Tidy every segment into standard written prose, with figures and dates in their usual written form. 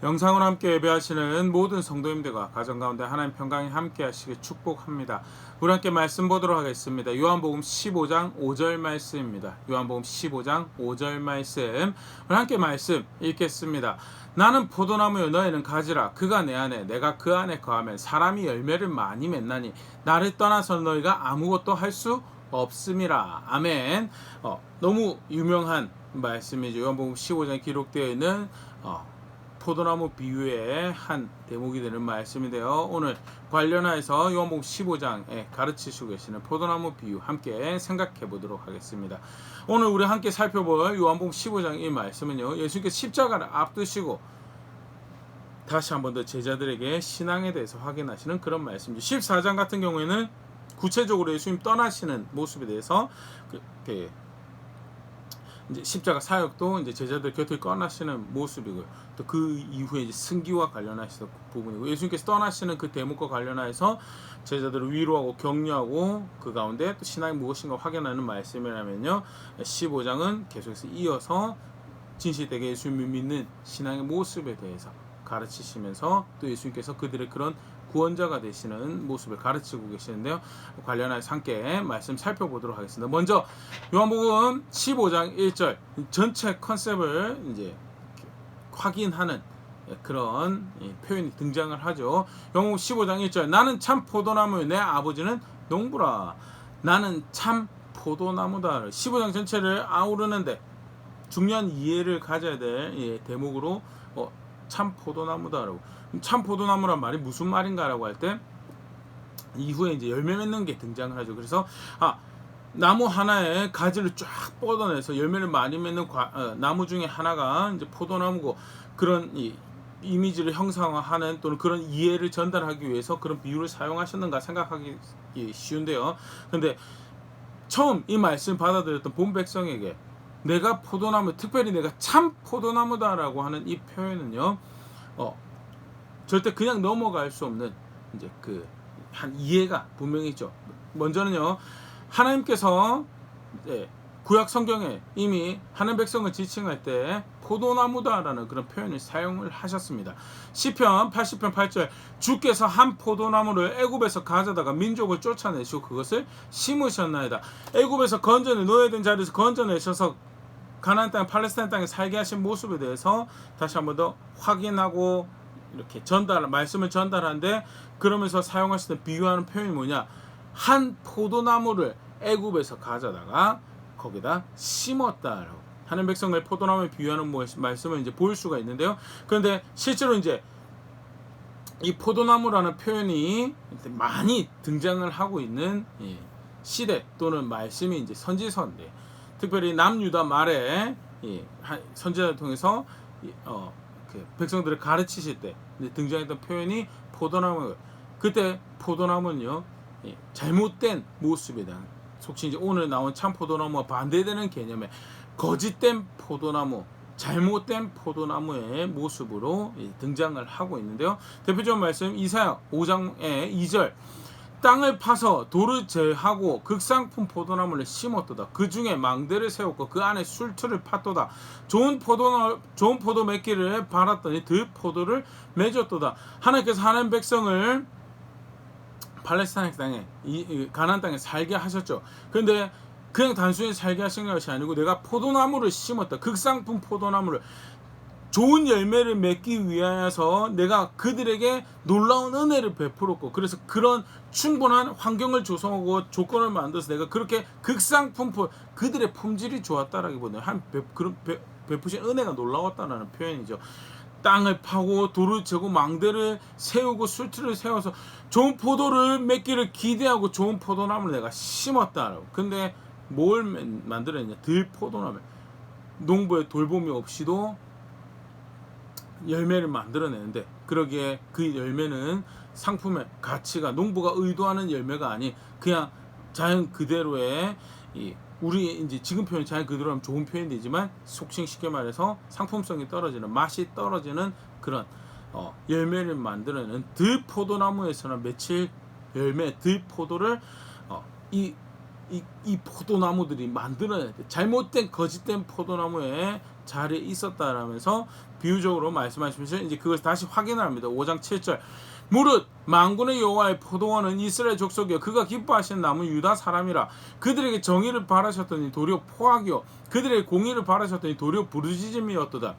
영상으로 함께 예배하시는 모든 성도님들과 가정 가운데 하나님 평강이 함께 하시길 축복합니다. 우리 함께 말씀 보도록 하겠습니다. 요한복음 15장 5절 말씀입니다. 요한복음 15장 5절 말씀. 우리 함께 말씀 읽겠습니다. 나는 포도나무요 너희는 가지라. 그가 내 안에 내가 그 안에 거하면 사람이 열매를 많이 맺나니 나를 떠나서 너희가 아무것도 할 수 없음이라. 아멘. 너무 유명한 말씀이죠. 요한복음 15장에 기록되어 있는 포도나무 비유의 한 대목이 되는 말씀인데요. 오늘 관련해서 요한복음 15장에 가르치시고 계시는 포도나무 비유 함께 생각해 보도록 하겠습니다. 오늘 우리 함께 살펴볼 요한복음 15장 이 말씀은요, 예수님께서 십자가를 앞두시고 다시 한 번 더 제자들에게 신앙에 대해서 확인하시는 그런 말씀이죠. 14장 같은 경우에는 구체적으로 예수님 떠나시는 모습에 대해서 이제 십자가 사역도 이제 제자들 곁을 떠나시는 모습이고요. 또 그 이후에 이제 승기와 관련하시는 부분이고, 예수님께서 떠나시는 그 대목과 관련해서 제자들을 위로하고 격려하고 그 가운데 또 신앙이 무엇인가 확인하는 말씀이라면요, 15장은 계속해서 이어서 진실되게 예수님을 믿는 신앙의 모습에 대해서 가르치시면서 또 예수님께서 그들의 그런 구원자가 되시는 모습을 가르치고 계시는데요. 관련해서 함께 말씀 살펴보도록 하겠습니다. 먼저 요한복음 15장 1절 전체 컨셉을 이제 확인하는 그런 표현이 등장을 하죠. 요한복음 15장 1절 나는 참 포도나무요 내 아버지는 농부라. 나는 참 포도나무다. 15장 전체를 아우르는데 중요한 이해를 가져야 될 대목으로 참 포도나무다라고. 참 포도나무란 말이 무슨 말인가라고 할 때 이후에 이제 열매 맺는 게 등장을 하죠. 그래서 나무 하나에 가지를 쫙 뻗어내서 열매를 많이 맺는 나무 중에 하나가 이제 포도나무고, 그런 이미지를 형상화하는 또는 그런 이해를 전달하기 위해서 그런 비유를 사용하셨는가 생각하기 쉬운데요. 그런데 처음 이 말씀 받아들였던 본 백성에게 내가 포도나무, 특별히 내가 참 포도나무다라고 하는 이 표현은요, 절대 그냥 넘어갈 수 없는 이제 한 이해가 분명히 있죠. 먼저는요, 하나님께서 구약 성경에 이미 하나님 백성을 지칭할 때 포도나무다라는 그런 표현을 사용을 하셨습니다. 시편 80편 8절 주께서 한 포도나무를 애굽에서 가져다가 민족을 쫓아내시고 그것을 심으셨나이다. 애굽에서 건져내 노예된 자리에서 건져내셔서 가나안 땅, 팔레스타인 땅에 살게 하신 모습에 대해서 다시 한 번 더 확인하고 이렇게 말씀을 전달하는데, 그러면서 사용하시는 비유하는 표현이 뭐냐? 한 포도나무를 애굽에서 가져다가 거기다 심었다라고. 하는 백성을 포도나무에 비유하는 말씀을 이제 볼 수가 있는데요. 그런데 실제로 이제 이 포도나무라는 표현이 많이 등장을 하고 있는 시대 또는 말씀이 이제 선지서인데, 특별히 남유다 말에 선지자를 통해서 백성들을 가르치실 때 등장했던 표현이 포도나무. 그때 포도나무는요, 잘못된 모습에 대한, 속시 이제 오늘 나온 참 포도나무와 반대되는 개념의 거짓된 포도나무, 잘못된 포도나무의 모습으로 등장을 하고 있는데요. 대표적인 말씀 이사야 5장의 2절 땅을 파서 돌을 제하고 극상품 포도나무를 심었도다. 그 중에 망대를 세웠고 그 안에 술틀을 팠도다. 좋은 포도 맺기를 바랐더니 들포도를 맺었도다. 하나님께서 하나님 백성을 팔레스타인 땅에 가나안 땅에 살게 하셨죠. 그런데 그냥 단순히 살게 하신 것이 아니고 내가 포도나무를 심었다. 극상품 포도나무를, 좋은 열매를 맺기 위하여서 내가 그들에게 놀라운 은혜를 베풀었고, 그래서 그런 충분한 환경을 조성하고 조건을 만들어서 내가 그렇게 극상품 그들의 품질이 좋았다라기보다는 그런 베푸신 은혜가 놀라웠다는 표현이죠. 땅을 파고 돌을 재고 망대를 세우고 술틀을 세워서 좋은 포도를 맺기를 기대하고 좋은 포도나무를 내가 심었다라고. 근데 뭘 만들었냐? 들포도나무. 농부의 돌봄이 없이도 열매를 만들어내는데, 그러기에 그 열매는 상품의 가치가 농부가 의도하는 열매가 아닌 그냥 자연 그대로의 우리 이제 지금 표현 자연 그대로 하면 좋은 표현이 되지만 속칭 쉽게 말해서 상품성이 떨어지는, 맛이 떨어지는 그런 열매를 만들어내는 들포도나무에서는 맺힐 열매, 들포도를 이 포도나무들이 만들어낼 때 잘못된 거짓된 포도나무에 자리에 있었다라면서 비유적으로 말씀하시면서 이제 그것을 다시 확인을 합니다. 5장 7절. 무릇 만군의 여호와의 포도원은 이스라엘 족속이요 그가 기뻐하시는 남은 유다 사람이라. 그들에게 정의를 바라셨더니 도리어 포악이요 그들에게 공의를 바라셨더니 도리어 부르짖음이었도다.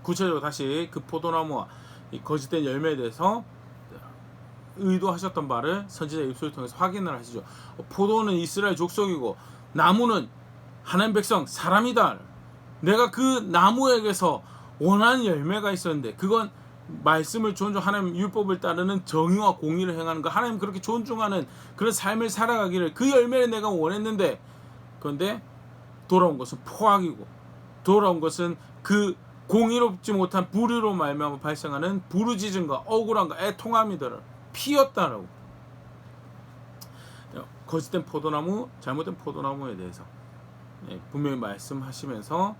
구체적으로 다시 그 포도나무와 이 거짓된 열매에 대해서 의도하셨던 바를 선지자 입술을 통해서 확인을 하시죠. 포도는 이스라엘 족속이고 나무는 하나님 백성 사람이다. 내가 그 나무에게서 원하는 열매가 있었는데 그건 말씀을 존중 하나님 율법을 따르는 정의와 공의를 행하는 거 하나님 그렇게 존중하는 그런 삶을 살아가기를 그 열매를 내가 원했는데 그런데 돌아온 것은 포악이고 돌아온 것은 그 공의롭지 못한 불의로 말미암아 발생하는 부르짖음과 억울함과 애통함이더라. 피었다라고. 거짓된 포도나무, 잘못된 포도나무에 대해서 분명히 말씀하시면서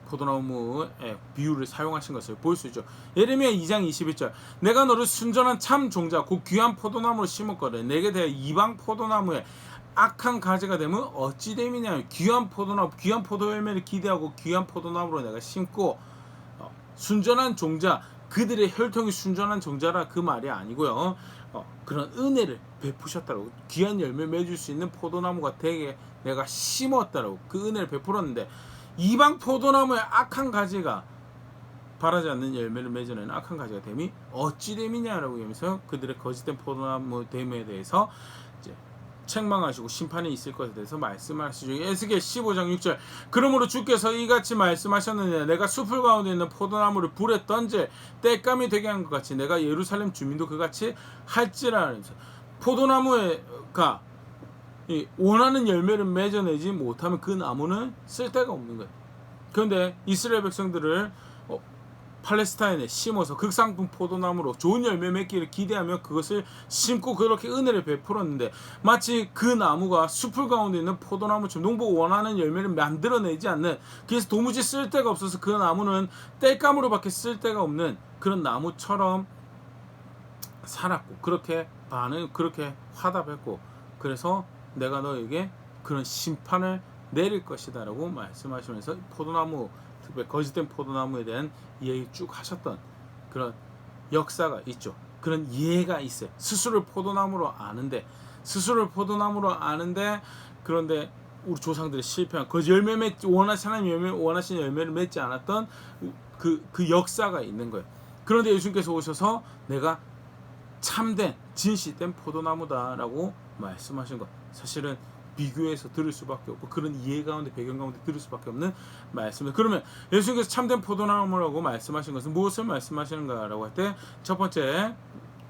포도나무의 비유를 사용하신 것을 볼 수 있죠. 예레미야 2장 21절. 내가 너를 순전한 참 종자 곧 귀한 포도나무로 심었거든. 내게 대하여 이방 포도나무에 악한 가지가 되면 어찌 됨이냐. 귀한 포도나무, 귀한 포도 열매를 기대하고 귀한 포도나무로 내가 심고 순전한 종자, 그들의 혈통이 순전한 종자라 그 말이 아니고요. 그런 은혜를 베푸셨다고. 귀한 열매 맺을 수 있는 포도나무가 되게 내가 심었다라고. 그 은혜를 베풀었는데 이방 포도나무에 악한 가지가 바라지 않는 열매를 맺어내는 악한 가지가 됨이 어찌 됨이냐라고 하면서 그들의 거짓된 포도나무 됨에 대해서 이제 책망하시고 심판이 있을 것에 대해서 말씀하시죠. 에스겔 15장 6절. 그러므로 주께서 이같이 말씀하셨느냐. 내가 숲을 가운데 있는 포도나무를 불에 던질 땔감이 되게 한 것 같이 내가 예루살렘 주민도 그같이 할지라. 포도나무가 원하는 열매를 맺어내지 못하면 그 나무는 쓸데가 없는 거예요. 그런데 이스라엘 백성들을 팔레스타인에 심어서 극상품 포도나무로 좋은 열매 맺기를 기대하며 그것을 심고 그렇게 은혜를 베풀었는데 마치 그 나무가 숲을 가운데 있는 포도나무처럼 농부가 원하는 열매를 만들어내지 않는, 그래서 도무지 쓸데가 없어서 그 나무는 땔감으로밖에 쓸데가 없는 그런 나무처럼 살았고 그렇게 반응 그렇게 화답했고, 그래서 내가 너에게 그런 심판을 내릴 것이다 라고 말씀하시면서 포도나무, 특별히 거짓된 포도나무에 대한 이야기 쭉 하셨던 그런 역사가 있죠. 그런 이해가 있어요. 스스로를 포도나무로 아는데 그런데 우리 조상들이 실패한 거짓 열매 원하시는 열매를 맺지 않았던 그 역사가 있는 거예요. 그런데 예수님께서 오셔서 내가 참된 진실된 포도나무다라고 말씀하신 것, 사실은 비교해서 들을 수밖에 없고 그런 이해 가운데 배경 가운데 들을 수밖에 없는 말씀입니다. 그러면 예수님께서 참된 포도나무라고 말씀하신 것은 무엇을 말씀하시는가라고 할 때 첫 번째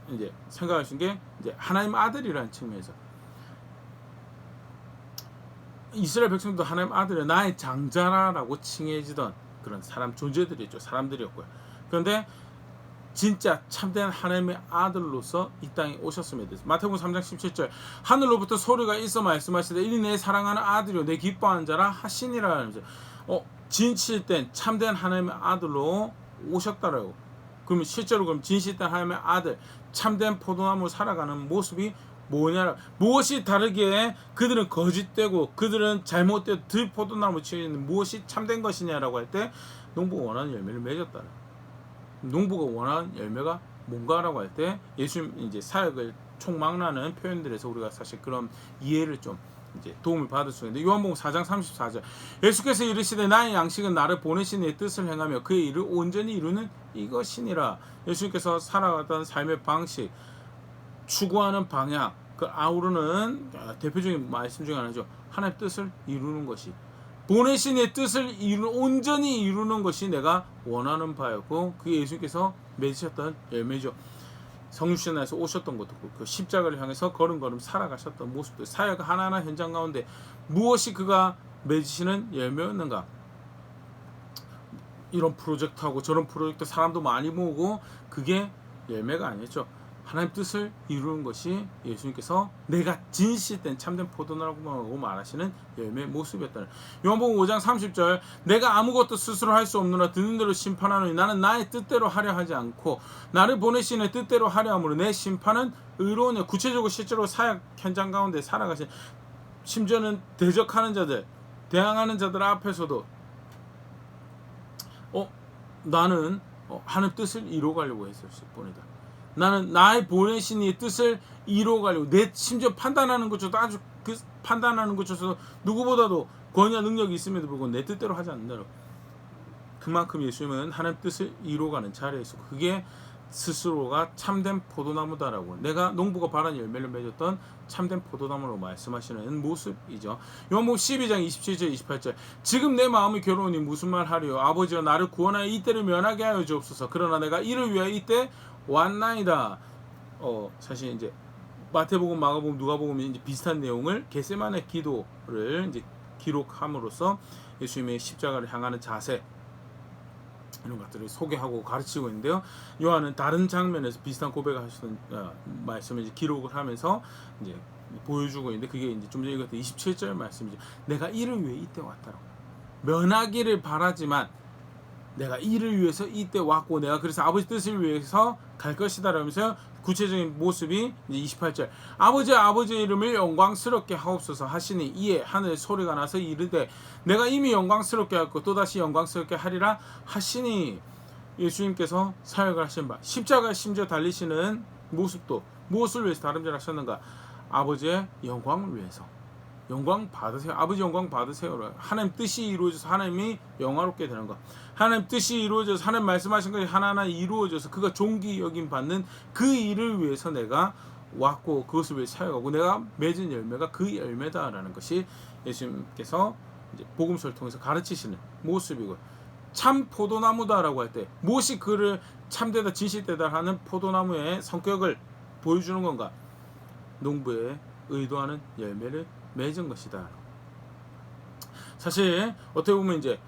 이제 생각하신 게 이제 하나님 아들이라는 측면에서, 이스라엘 백성도 하나님 아들이 나의 장자라고 칭해지던 그런 사람 존재들이었죠. 사람들이었고요. 그런데 진짜 참된 하나님의 아들로서 이 땅에 오셨음에 대해서 마태복음 3장 17절 하늘로부터 소리가 있어 말씀하시되 이는 내 사랑하는 아들이요 내 기뻐하는 자라 하시니라 하면서 진실된 참된 하나님의 아들로 오셨다라고. 그러면 실제로 그럼 진실된 하나님의 아들, 참된 포도나무 살아가는 모습이 뭐냐, 무엇이 다르기에 그들은 거짓되고 그들은 잘못된 들포도나무 치는 무엇이 참된 것이냐라고 할 때 농부가 원하는 열매를 맺었다. 농부가 원하는 열매가 뭔가라고 할 때 예수님 이제 사역을 총망라하는 표현들에서 우리가 사실 그런 이해를 좀 이제 도움을 받을 수 있는데, 요한복음 4장 34절 예수께서 이르시되 나의 양식은 나를 보내신 이의 뜻을 행하며 그의 일을 온전히 이루는 이것이니라. 예수님께서 살아갔던 삶의 방식, 추구하는 방향, 그 아우르는 대표적인 말씀 중에 하나죠. 하나님의 뜻을 이루는 것이, 보내신 이의 뜻을 온전히 이루는 것이 내가 원하는 바였고 그게 예수님께서 맺으셨던 열매죠. 성육신에서 오셨던 것도 그 십자가를 향해서 걸음걸음 살아가셨던 모습들, 사역 하나하나 현장 가운데 무엇이 그가 맺으시는 열매였는가. 이런 프로젝트하고 저런 프로젝트 사람도 많이 모으고 그게 열매가 아니었죠. 하나님 뜻을 이루는 것이 예수님께서 내가 진실된 참된 포도나무라고 말하시는 열매의 모습이었다. 요한복음 5장 30절 내가 아무것도 스스로 할 수 없느라 듣는 대로 심판하노니 나는 나의 뜻대로 하려 하지 않고 나를 보내신 이의 뜻대로 하려 함으로 내 심판은 의로우냐. 구체적으로 실제로 사역 현장 가운데 살아가신, 심지어는 대적하는 자들, 대항하는 자들 앞에서도 나는 하나님 뜻을 이루어가려고 했을 뿐이다. 나는 나의 보내신 이의 뜻을 이루어가려고, 내 심지어 판단하는 것조차도 아주 그 판단하는 것조차도 누구보다도 권위와 능력이 있음에도 불구하고 내 뜻대로 하지 않는다고. 그만큼 예수님은 하나님 뜻을 이루어가는 자리에 있었고, 그게 스스로가 참된 포도나무다라고, 내가 농부가 바란 열매를 맺었던 참된 포도나무로 말씀하시는 모습이죠. 요한복음 12장 27절 28절 지금 내 마음이 괴로우니 무슨 말 하리요. 아버지여 나를 구원하여 이때를 면하게 하여 주옵소서. 그러나 내가 이를 위하여 이때 왔나이다. 사실 이제 마태복음, 마가복음, 누가복음이 이제 비슷한 내용을 겟세마네 기도를 이제 기록함으로써 예수님의 십자가를 향하는 자세, 이런 것들을 소개하고 가르치고 있는데요. 요한은 다른 장면에서 비슷한 고백을 하시던 말씀을 이제 기록을 하면서 이제 보여주고 있는데, 그게 이제 좀 전에 읽었던 27절 말씀이죠. 내가 이를 위해 이때 왔다라고. 면하기를 바라지만 내가 이를 위해서 이때 왔고, 내가 그래서 아버지 뜻을 위해서 갈 것이다 라면서 구체적인 모습이 이제 28절 아버지의 이름을 영광스럽게 하옵소서 하시니 이에 하늘 소리가 나서 이르되 내가 이미 영광스럽게 하고 또다시 영광스럽게 하리라 하시니, 예수님께서 사역을 하신 바 십자가에 심지어 달리시는 모습도 무엇을 위해서 다름질하셨는가? 아버지의 영광을 위해서. 영광 받으세요. 아버지 영광 받으세요. 하나님 뜻이 이루어져서 하나님이 영화롭게 되는 것. 하나님 뜻이 이루어져서 하나님 말씀하신 것이 하나하나 이루어져서 그가 존귀 여김 받는 그 일을 위해서 내가 왔고, 그것을 위해 사역하고 내가 맺은 열매가 그 열매다라는 것이 예수님께서 이제 복음서를 통해서 가르치시는 모습이고, 참 포도나무다라고 할 때 무엇이 그를 참되다 진실되다 하는 포도나무의 성격을 보여주는 건가? 농부의 의도하는 열매를 맺은 것이다. 사실 어떻게 보면 이제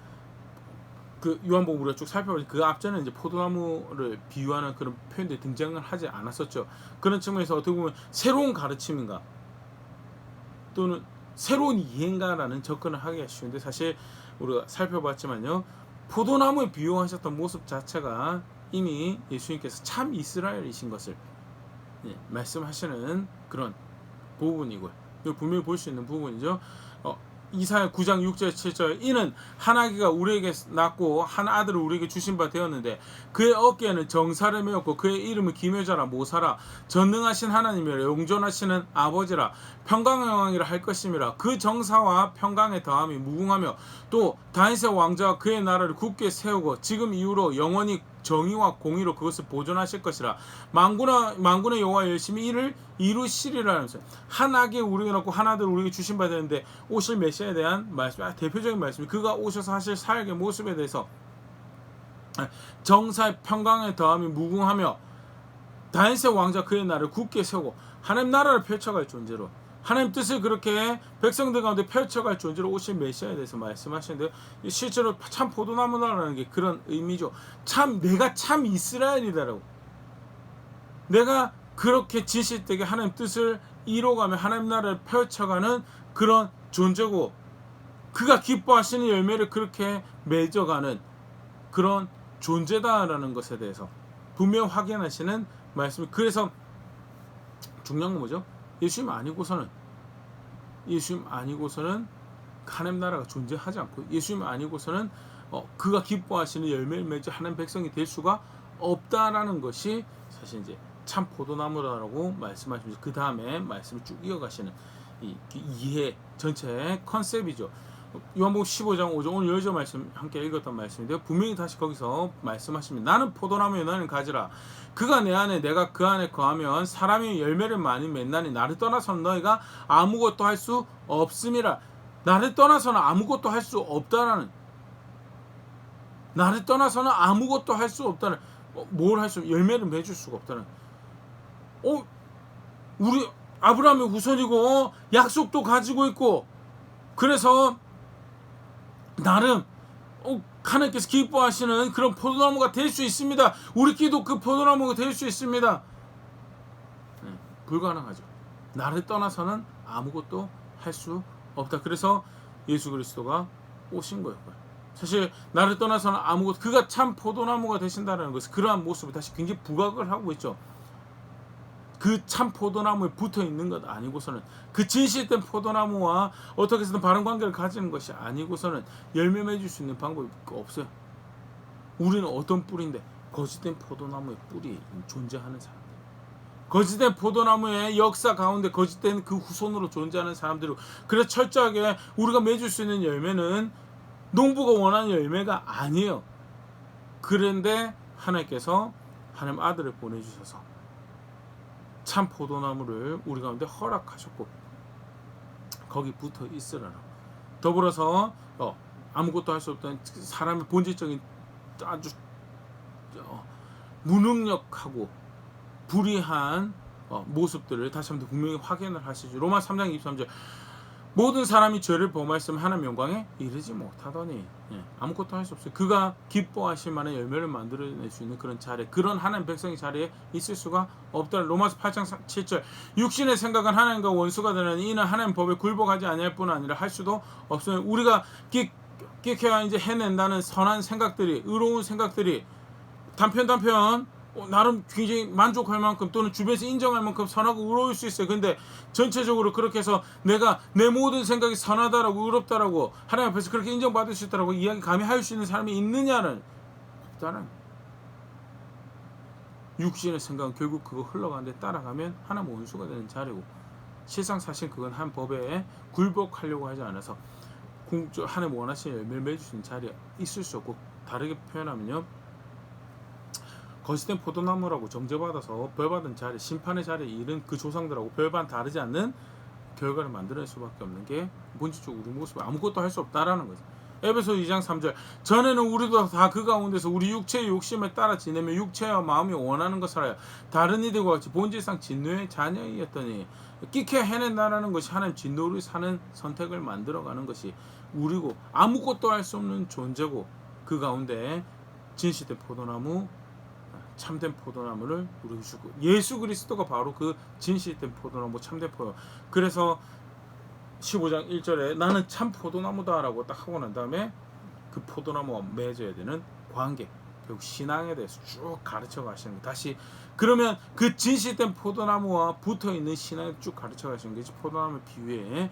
그 요한복음 우리가 쭉 살펴보니 그 앞전에 이제 포도나무를 비유하는 그런 표현들이 등장을 하지 않았었죠. 그런 측면에서 어떻게 보면 새로운 가르침인가 또는 새로운 이해인가라는 접근을 하기가 쉬운데, 사실 우리가 살펴봤지만요, 포도나무에 비유하셨던 모습 자체가 이미 예수님께서 참 이스라엘이신 것을 말씀하시는 그런 부분이고요. 분명히 볼 수 있는 부분이죠. 이사야 9장 6절 7절 이는 한 아기가 우리에게 낳고 한 아들을 우리에게 주신 바 되었는데 그의 어깨에는 정사를 메었고 그의 이름은 기묘자라 모사라 전능하신 하나님이라 용존하시는 아버지라 평강의 왕이라 할 것임이라. 그 정사와 평강의 더함이 무궁하며 또 다윗의 왕자와 그의 나라를 굳게 세우고 지금 이후로 영원히 정의와 공의로 그것을 보존하실 것이라. 만군의 여호와 열심히 이를 이루시리라면서 한 아기 우리에게 낳고 한 아들 우리에게 주신 바 되는데 오실 메시아에 대한 말씀, 대표적인 말씀, 그가 오셔서 하실 사역의 모습에 대해서 정사의 평강의 더함이 무궁하며 다윗의 왕자 그의 나라를 굳게 세우고 하나님 나라를 펼쳐갈 존재로, 하나님 뜻을 그렇게 백성들 가운데 펼쳐갈 존재로 오실 메시아에 대해서 말씀하시는데요. 실제로 참 포도나무라는 게 그런 의미죠. 내가 참 이스라엘이다라고. 내가 그렇게 진실되게 하나님 뜻을 이뤄가며 하나님 나라를 펼쳐가는 그런 존재고, 그가 기뻐하시는 열매를 그렇게 맺어가는 그런 존재다라는 것에 대해서 분명 확인하시는 말씀. 그래서 중요한 건 뭐죠? 예수님 아니고서는 하나님 나라가 존재하지 않고, 예수님 아니고서는 그가 기뻐하시는 열매를 맺어 하나님 백성이 될 수가 없다라는 것이 사실 이제 참 포도나무라고 말씀하시면서 그 다음에 말씀을 쭉 이어가시는 이 이해 전체의 컨셉이죠. 요한복음 15장 5절 오늘 여기서 말씀 함께 읽었던 말씀인데요. 분명히 다시 거기서 말씀하십니다. 나는 포도나무에 너희는 가지라. 그가 내 안에 내가 그 안에 거하면 사람이 열매를 많이 맺나니 나를 떠나서는 너희가 아무것도 할 수 없음이라. 나를 떠나서는 아무것도 할 수 없다라는, 나를 떠나서는 아무것도 할 수 없다는, 뭘 할 수, 열매를 맺을 수가 없다는. 우리 아브라함의 후손이고 약속도 가지고 있고, 그래서 나름 하나님께서 기뻐하시는 그런 포도나무가 될 수 있습니다. 우리끼리도 그 포도나무가 될 수 있습니다. 불가능하죠. 나를 떠나서는 아무것도 할 수 없다. 그래서 예수 그리스도가 오신 거예요. 사실 나를 떠나서는 아무것도, 그가 참 포도나무가 되신다는 것은 그러한 모습을 다시 굉장히 부각을 하고 있죠. 그 참 포도나무에 붙어 있는 것 아니고서는, 그 진실된 포도나무와 어떻게 해서든 바른 관계를 가지는 것이 아니고서는 열매 맺을 수 있는 방법이 없어요. 우리는 어떤 뿌리인데? 거짓된 포도나무의 뿌리 존재하는 사람들. 거짓된 포도나무의 역사 가운데 거짓된 그 후손으로 존재하는 사람들이고, 그래서 철저하게 우리가 맺을 수 있는 열매는 농부가 원하는 열매가 아니에요. 그런데 하나님께서 하나님 아들을 보내주셔서 참 포도나무를 우리 가운데 허락하셨고 거기 붙어 있으라고. 더불어서 아무것도 할 수 없던 사람의 본질적인 아주 무능력하고 불의한 모습들을 다시 한번 분명히 확인을 하시죠. 로마 3장 23절 모든 사람이 죄를 범하였으면 하나님 영광에 이르지 못하더니 아무것도 할 수 없어요. 그가 기뻐하실 만한 열매를 만들어낼 수 있는 그런 자리, 그런 하나님 백성의 자리에 있을 수가 없다. 로마서 8장 7절 육신의 생각은 하나님과 원수가 되는 이는 하나님 법에 굴복하지 아니할 뿐 아니라 할 수도 없어요. 우리가 끼케야 이제 해낸다는 선한 생각들이, 의로운 생각들이 단편 나름 굉장히 만족할 만큼 또는 주변에서 인정할 만큼 선하고 의로울 수 있어요. 근데 전체적으로 그렇게 해서 내가 내 모든 생각이 선하다라고 의롭다라고 하나님 앞에서 그렇게 인정받을 수 있다라고 이야기 감히 할 수 있는 사람이 있느냐는 없다는. 육신의 생각은 결국 그거 흘러가는데 따라가면 하나님 원수가 되는 자리고, 실상 사실 그건 한 법에 굴복하려고 하지 않아서 하나님 원하시는 열매를 맺을 수 있는 자리에 있을 수 없고, 다르게 표현하면요, 거짓된 포도나무라고 정죄받아서 벌받은 자리, 심판의 자리에 이른 그 조상들하고 별반 다르지 않는 결과를 만들어낼 수밖에 없는 게 본질적으로 우리 모습이 아무것도 할 수 없다라는 거죠. 에베소 2장 3절 전에는 우리도 다 그 가운데서 우리 육체의 욕심에 따라 지내며 육체와 마음이 원하는 것을 하여 다른 이들과 같이 본질상 진노의 자녀이었더니 끼케 해낸다라는 것이 하나님 진노를 사는 선택을 만들어가는 것이 우리고, 아무것도 할 수 없는 존재고, 그 가운데 진실된 포도나무, 참된 포도나무를 우리에게 주고, 예수 그리스도가 바로 그 진실된 포도나무, 참된 포도. 그래서 15장 1절에 나는 참 포도나무다라고 딱 하고 난 다음에 그 포도나무와 맺어야 되는 관계, 결국 신앙에 대해서 쭉 가르쳐 가시는 거. 다시 그러면 그 진실된 포도나무와 붙어 있는 신앙을 쭉 가르쳐 가시는 것이 포도나무 비유의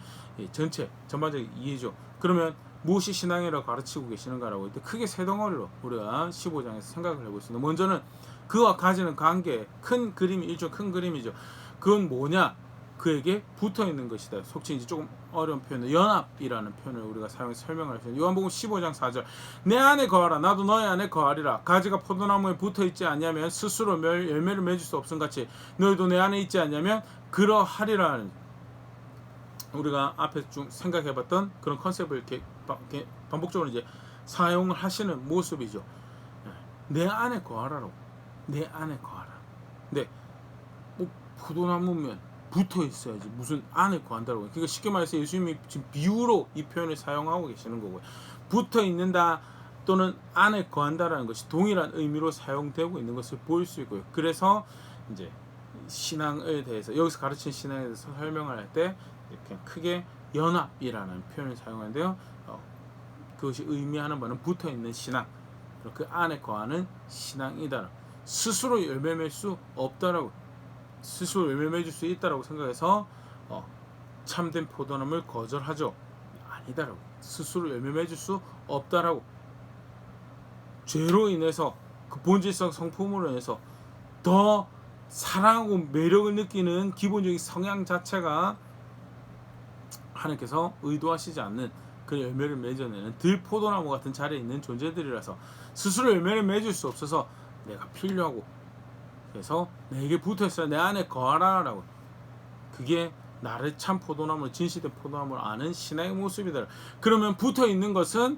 전체 전반적인 이해죠. 그러면 무엇이 신앙이라고 가르치고 계시는가라고 할 때 크게 세 덩어리로 우리가 15장에서 생각을 해볼 수 있는, 먼저는 그와 가지는 관계, 큰 그림이 일종 큰 그림이죠. 그건 뭐냐? 그에게 붙어 있는 것이다. 속칭 이제 조금 어려운 표현은 연합이라는 표현을 우리가 설명을 했어요. 요한복음 15장 4절 내 안에 거하라 나도 너희 안에 거하리라. 가지가 포도나무에 붙어 있지 않냐면 스스로 열매를 맺을 수 없음 같이 너희도 내 안에 있지 않냐면 그러하리라. 우리가 앞에서 좀 생각해봤던 그런 컨셉을 이렇게 반복적으로 이제 사용을 하시는 모습이죠. 내 안에 거하라라고. 내 안에 거하라. 근데 포도나무면 붙어 있어야지 무슨 안에 거한다라고. 그러니까 쉽게 말해서 예수님이 지금 비유로 이 표현을 사용하고 계시는 거고요. 붙어 있는다 또는 안에 거한다라는 것이 동일한 의미로 사용되고 있는 것을 보일 수 있고요. 그래서 이제 신앙에 대해서 여기서 가르친 신앙에 대해서 설명을 할 때 그냥 크게 연합이라는 표현을 사용하는데요. 그것이 의미하는 바는 붙어 있는 신앙, 그 안에 거하는 신앙이다. 스스로 열매 맺을 수 없다라고, 스스로 열매 맺을 수 있다라고 생각해서 참된 포도나무를 거절하죠. 아니다라고. 스스로 열매 맺을 수 없다라고. 죄로 인해서 그 본질성 성품으로 인해서 더 사랑하고 매력을 느끼는 기본적인 성향 자체가 하나님께서 의도하시지 않는 그 열매를 맺어내는 들포도나무 같은 자리에 있는 존재들이라서 스스로 열매를 맺을 수 없어서 내가 필요하고, 그래서 내게 붙어있어야 내 안에 거하라라고. 그게 나를 참 포도나무, 진실된 포도나무를 아는 신앙의 모습이다. 그러면 붙어있는 것은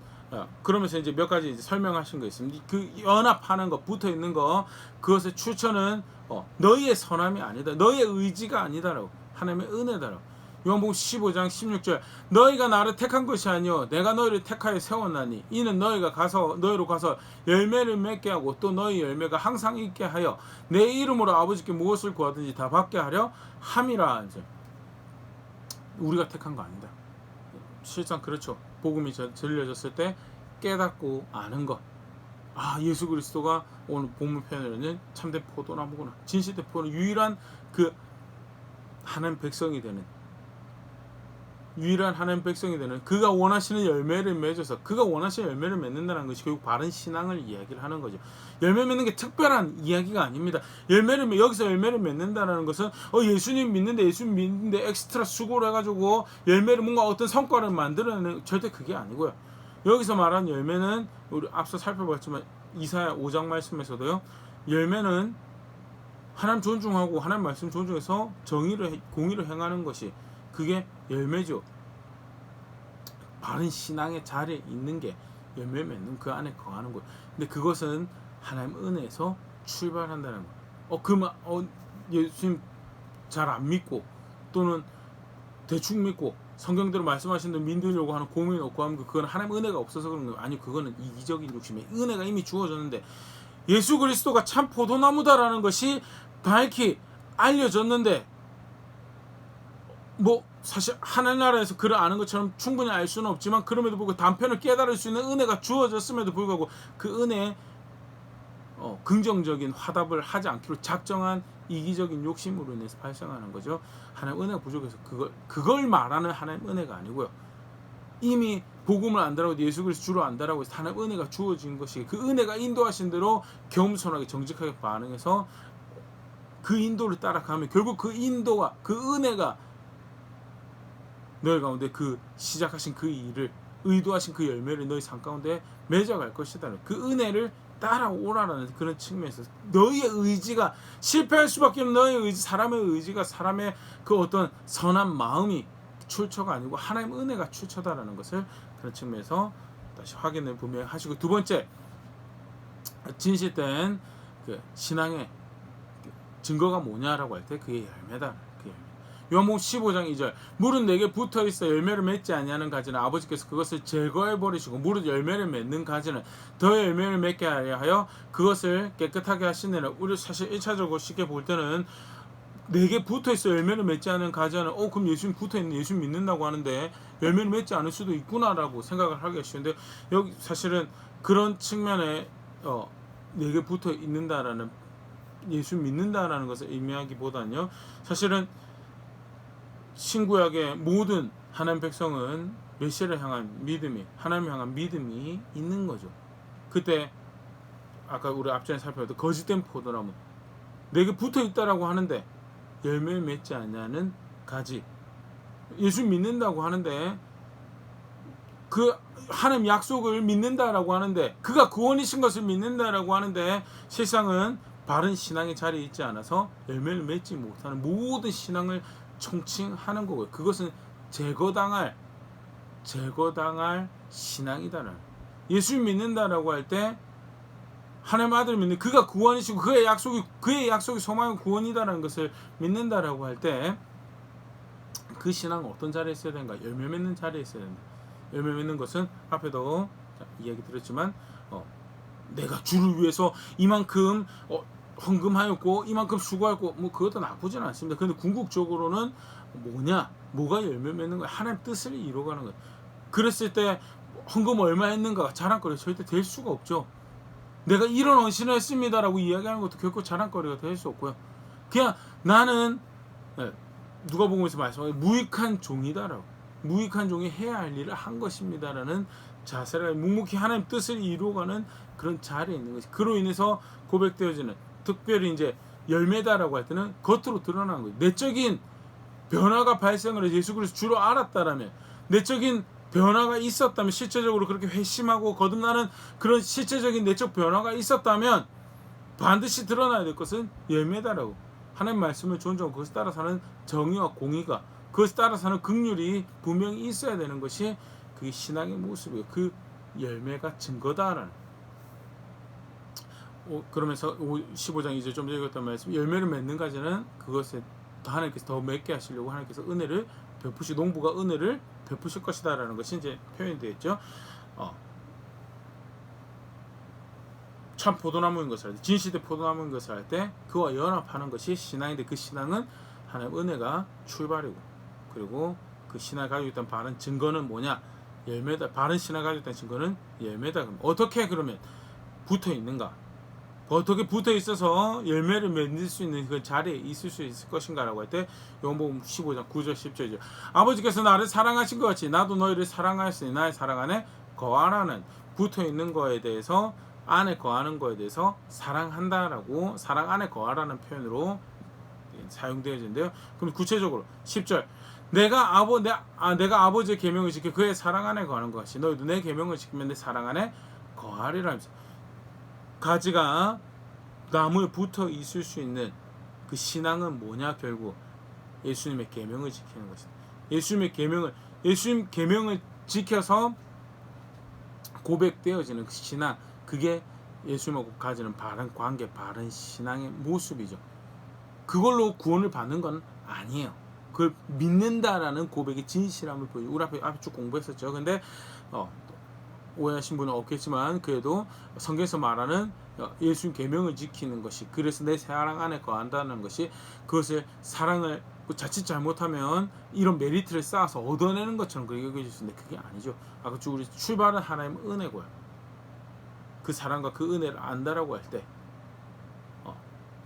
그러면서 이제 몇 가지 이제 설명하신 거 있습니다. 그 연합하는 거, 붙어있는 거, 그것의 출처는 너희의 선함이 아니다, 너희의 의지가 아니다라고, 하나님의 은혜다라고. 요한복음 15장 16절 너희가 나를 택한 것이 아니요 내가 너희를 택하여 세웠나니 이는 너희로 가서 열매를 맺게 하고 또 너희 열매가 항상 있게 하여 내 이름으로 아버지께 무엇을 구하든지 다 받게 하려 함이라. 이제 우리가 택한 거 아니다. 실상 그렇죠. 복음이 들려졌을 때 깨닫고 아는 것, 예수 그리스도가 오늘 본문 표현으로는 참된 포도나무구나, 진실된 포도나무, 유일한 그 하나님 백성이 되는 유일한 하나님 백성이 되는 그가 원하시는 열매를 맺어서 그가 원하시는 열매를 맺는다는 것이 결국 바른 신앙을 이야기를 하는 거죠. 열매 맺는 게 특별한 이야기가 아닙니다. 여기서 열매를 맺는다는 것은 예수님 믿는데 엑스트라 수고를 해가지고 열매를 뭔가 어떤 성과를 만들어내는 절대 그게 아니고요. 여기서 말하는 열매는 우리 앞서 살펴봤지만 이사야 5장 말씀에서도요. 열매는 하나님 존중하고 하나님 말씀 존중해서 공의를 행하는 것이 그게 열매죠. 바른 신앙의 자리에 있는 게 열매 맺는 그 안에 거하는 거예요. 근데 그것은 하나님 은혜에서 출발한다는 거예요. 예수님 잘 안 믿고 또는 대충 믿고 성경대로 말씀하신 대로 믿으려고 하는 고민이 없고 하면 그건 하나님 은혜가 없어서 그런 거예요. 아니 그거는 이기적인 욕심이에요. 은혜가 이미 주어졌는데 예수 그리스도가 참 포도나무다라는 것이 밝히 알려졌는데 사실 하나님 나라에서 그를 아는 것처럼 충분히 알 수는 없지만 그럼에도 불구하고 단편을 깨달을 수 있는 은혜가 주어졌음에도 불구하고 그 은혜에 긍정적인 화답을 하지 않기로 작정한 이기적인 욕심으로 인해서 발생하는 거죠. 하나님 은혜가 부족해서 그걸 말하는 하나님 은혜가 아니고요. 이미 복음을 안다라고 예수 그리스도 주로 안다라고 해서 하나님 은혜가 주어진 것이 그 은혜가 인도하신 대로 겸손하게 정직하게 반응해서 그 인도를 따라가면 결국 그 인도와 그 은혜가 너희 가운데 그 시작하신 그 일을 의도하신 그 열매를 너희 삶 가운데 맺어갈 것이다. 그 은혜를 따라오라는 그런 측면에서 너희의 의지가 실패할 수밖에 없는 너희의 의지, 사람의 의지가 사람의 그 어떤 선한 마음이 출처가 아니고 하나님 은혜가 출처다라는 것을 그런 측면에서 다시 확인을 분명하시고 두 번째 진실된 그 신앙의 증거가 뭐냐라고 할 때 그게 열매다. 요한복음 15장 2절 물은 내게 붙어있어 열매를 맺지 아니하는 가지는 아버지께서 그것을 제거해버리시고 무릇 열매를 맺는 가지는 더 열매를 맺게 하여 그것을 깨끗하게 하시느라. 우리 사실 1차적으로 쉽게 볼 때는 내게 붙어있어 열매를 맺지 않은 가지는 그럼 예수님 붙어있는 예수님 믿는다고 하는데 열매를 맺지 않을 수도 있구나라고 생각을 하기가 쉬운데 여기 사실은 그런 측면에 내게 붙어있는다라는 예수 믿는다라는 것을 의미하기보다는요. 사실은 신구약의 모든 하나님 백성은 메시아를 향한 믿음이 하나님을 향한 믿음이 있는 거죠. 그때 아까 우리 앞전에 살펴봤던 거짓된 포도나무 내게 붙어있다라고 하는데 열매를 맺지 않냐는 가지 예수 믿는다고 하는데 그 하나님 약속을 믿는다라고 하는데 그가 구원이신 것을 믿는다라고 하는데 실상은 바른 신앙의 자리에 있지 않아서 열매를 맺지 못하는 모든 신앙을 총칭하는 거고요. 그것은 제거당할 신앙이다라는. 예수 믿는다라고 할 때 하나님 아들 믿는 그가 구원이시고 그의 약속이 소망의 구원이다라는 것을 믿는다라고 할 때 그 신앙은 어떤 자리에 있어야 되는가? 열매 맺는 자리에 있어야 된다. 열매 맺는 것은 앞에도 이야기 드렸지만 내가 주를 위해서 이만큼 헌금하였고 이만큼 수고하였고 그것도 나쁘지는 않습니다. 그런데 궁극적으로는 뭐가 열매 맺는 거야? 하나님 뜻을 이루어가는 거야. 그랬을 때 헌금 얼마 했는가가 자랑거리가 절대 될 수가 없죠. 내가 이런 헌신을 했습니다라고 이야기하는 것도 결코 자랑거리가 될 수 없고요. 그냥 나는 누가복음에서 말씀하신 무익한 종이다라고 무익한 종이 해야 할 일을 한 것입니다라는 자세를 묵묵히 하나님 뜻을 이루어가는 그런 자리에 있는 것이 그로 인해서 고백되어지는 특별히 이제 열매다라고 할 때는 겉으로 드러나는 거예요. 내적인 변화가 발생을 해서 예수 그리스도 주로 알았다라면 내적인 변화가 있었다면 실제적으로 그렇게 회심하고 거듭나는 그런 실제적인 내적 변화가 있었다면 반드시 드러나야 될 것은 열매다라고 하나님 말씀을 존중하고 그것에 따라 사는 정의와 공의가 그것에 따라 사는 긍휼이 분명히 있어야 되는 것이 그게 신앙의 모습이에요. 그 열매가 증거다라는 그러면서 15장 이제 좀 전에 읽었던 말씀 열매를 맺는 가지는 그것에 하나님께서 더 맺게 하시려고 하나님께서 은혜를 농부가 은혜를 베푸실 것이다 라는 것이 이제 표현이 되어 있죠. 참 포도나무인 것을 할 때 진실된 포도나무인 것을 할 때 그와 연합하는 것이 신앙인데 그 신앙은 하나님 은혜가 출발이고 그리고 그 신앙을 가지고 있던 바른 증거는 뭐냐? 열매다. 바른 신앙을 가지고 있던 증거는 열매다. 어떻게 그러면 붙어 있는가? 어떻게 붙어 있어서 열매를 맺을 수 있는 그 자리에 있을 수 있을 것인가라고 할 때 요한복음 15장 9절 10절이죠. 아버지께서 나를 사랑하신 것 같이 나도 너희를 사랑하였으니 나의 사랑 안에 거하라는 붙어 있는 거에 대해서 안에 거하는 거에 대해서 사랑한다라고 사랑 안에 거하라는 표현으로 사용되어지는데요. 그럼 구체적으로 10절 내가 아버지의 계명을 지켜 그의 사랑 안에 거하는 것 같이 너희도 내 계명을 지키면 내 사랑 안에 거하리라 하면서 가지가 나무에 붙어 있을 수 있는 그 신앙은 뭐냐 결국 예수님의 계명을 지키는 것이다. 예수님 계명을 지켜서 고백되어지는 그 신앙 그게 예수님하고 가지는 바른 관계 바른 신앙의 모습이죠. 그걸로 구원을 받는 건 아니에요. 그걸 믿는다라는 고백의 진실함을 보여. 우리 앞에 쭉 공부했었죠. 근데 오해하신 분은 없겠지만 그래도 성경에서 말하는 예수님 계명을 지키는 것이 그래서 내 사랑 안에 거한다는 것이 그것을 사랑을 자칫 잘못하면 이런 메리트를 쌓아서 얻어내는 것처럼 그렇게 여겨질 수 있는데 그게 아니죠. 아까 우리 출발은 하나님의 은혜고요. 그 사랑과 그 은혜를 안다라고 할 때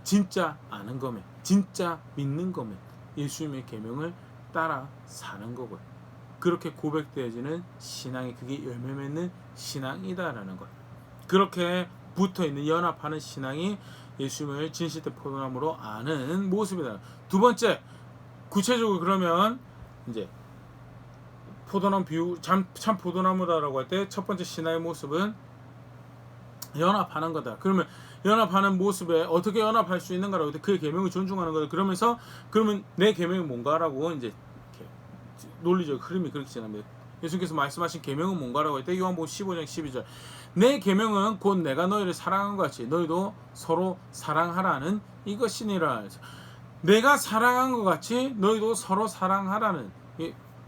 진짜 아는 거면 진짜 믿는 거면 예수님의 계명을 따라 사는 거고요. 그렇게 고백되어지는 신앙이 그게 열매 맺는 신앙이다라는 것. 그렇게 붙어있는 연합하는 신앙이 예수님을 진실된 포도나무로 아는 모습이다. 두 번째 구체적으로 그러면 이제 포도나무 비유 참 포도나무다라고 할 때 첫 번째 신앙의 모습은 연합하는 거다. 그러면 연합하는 모습에 어떻게 연합할 수 있는가라고 할 때 그의 계명을 존중하는 거다. 그러면 내 계명이 뭔가라고 이제 논리적 흐름이 그렇게 지납니다. 예수님께서 말씀하신 계명은 뭔가라고 할 때 요한복음 15장 12절 내 계명은 곧 내가 너희를 사랑한 것 같이 너희도 서로 사랑하라는 이것이니라. 내가 사랑한 것 같이 너희도 서로 사랑하라는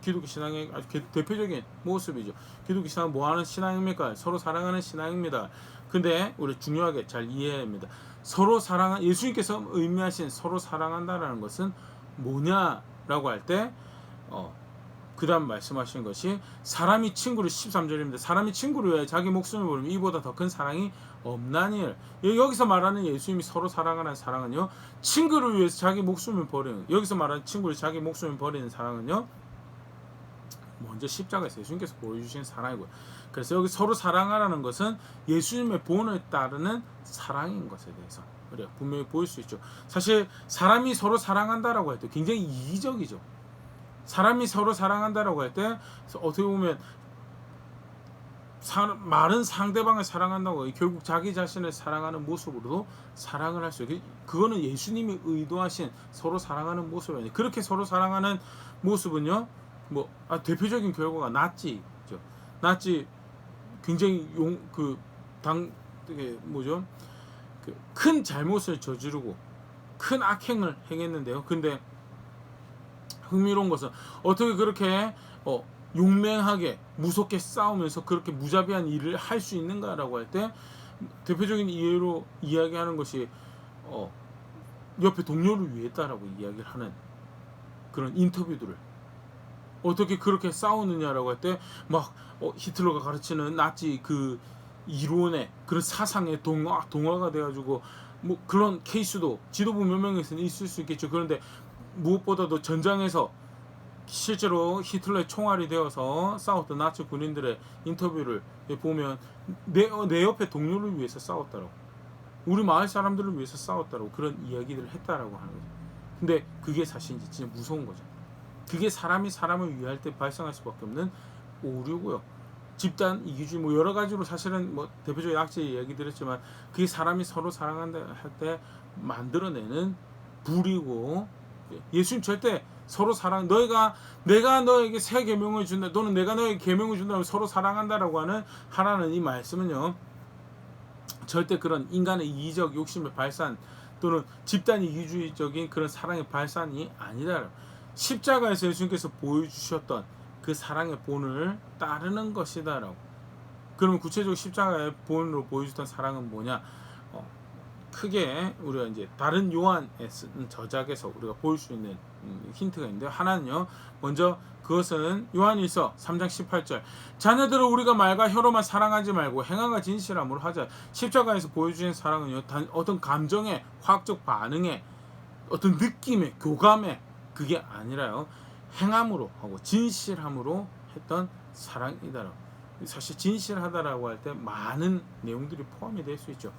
기독교 신앙의 아주 대표적인 모습이죠. 기독교 신앙은 뭐하는 신앙입니까? 서로 사랑하는 신앙입니다. 근데 우리 중요하게 잘 이해해야 합니다. 서로 사랑한 예수님께서 의미하신 서로 사랑한다라는 것은 뭐냐라고 할 때 그 다음 말씀하신 것이 사람이 친구를 13절입니다. 사람이 친구를 위해 자기 목숨을 버리면 이보다 더 큰 사랑이 없나니. 여기서 말하는 예수님이 서로 사랑하는 사랑은요 친구를 위해서 자기 목숨을 버리는 여기서 말하는 친구를 자기 목숨을 버리는 사랑은요 먼저 십자가에서 예수님께서 보여주신 사랑이고요. 그래서 여기 서로 사랑하라는 것은 예수님의 본을 따르는 사랑인 것에 대해서 우리가 분명히 보일 수 있죠. 사실 사람이 서로 사랑한다라고 할 때 굉장히 이기적이죠. 사람이 서로 사랑한다라고 할 때 어떻게 보면 말은 상대방을 사랑한다고 결국 자기 자신을 사랑하는 모습으로도 사랑을 할 수 있고 그거는 예수님이 의도하신 서로 사랑하는 모습이 아니에요. 그렇게 서로 사랑하는 모습은요 대표적인 결과가 나치죠. 나치 굉장히 큰 잘못을 저지르고 큰 악행을 행했는데요. 근데 흥미로운 것은 어떻게 그렇게 용맹하게 무섭게 싸우면서 그렇게 무자비한 일을 할 수 있는가라고 할 때 대표적인 이해로 이야기하는 것이 옆에 동료를 위했다라고 이야기를 하는 그런 인터뷰들을 어떻게 그렇게 싸우느냐라고 할 때 막 히틀러가 가르치는 나치 그 이론의 그런 사상의 동화가 돼가지고 그런 케이스도 지도부 몇 명에서는 있을 수 있겠죠. 그런데 무엇보다도 전장에서 실제로 히틀러의 총알이 되어서 싸웠던 나치 군인들의 인터뷰를 보면 내 옆에 동료를 위해서 싸웠다라고 우리 마을 사람들을 위해서 싸웠다라고 그런 이야기들을 했다라고 하는 거죠. 근데 그게 사실 진짜 무서운 거죠. 그게 사람이 사람을 위할 때 발생할 수밖에 없는 오류고요. 집단 이기주의 여러 가지로 사실은 대표적인 악재의 이야기 드렸지만 그게 사람이 서로 사랑한다 할 때 만들어내는 불이고 예수님 절대 서로 사랑 내가 너에게 새 계명을 준다 너는 내가 너에게 계명을 준다면 서로 사랑한다라고 하라는 이 말씀은요 절대 그런 인간의 이기적 욕심의 발산 또는 집단 이기주의적인 그런 사랑의 발산이 아니다. 십자가에서 예수님께서 보여주셨던 그 사랑의 본을 따르는 것이다라고. 그러면 구체적으로 십자가의 본으로 보여주셨던 사랑은 뭐냐? 크게 우리가 이제 다른 요한에 쓴 저작에서 우리가 볼 수 있는 힌트가 있는데요. 하나는요. 먼저 그것은 요한일서 3장 18절 자녀들을 우리가 말과 혀로만 사랑하지 말고 행함과 진실함으로 하자. 십자가에서 보여주신 사랑은요. 단 어떤 감정의 화학적 반응에 어떤 느낌의 교감의 그게 아니라요. 행함으로 하고 진실함으로 했던 사랑이다라고. 사실 진실하다라고 할 때 많은 내용들이 포함이 될 수 있죠.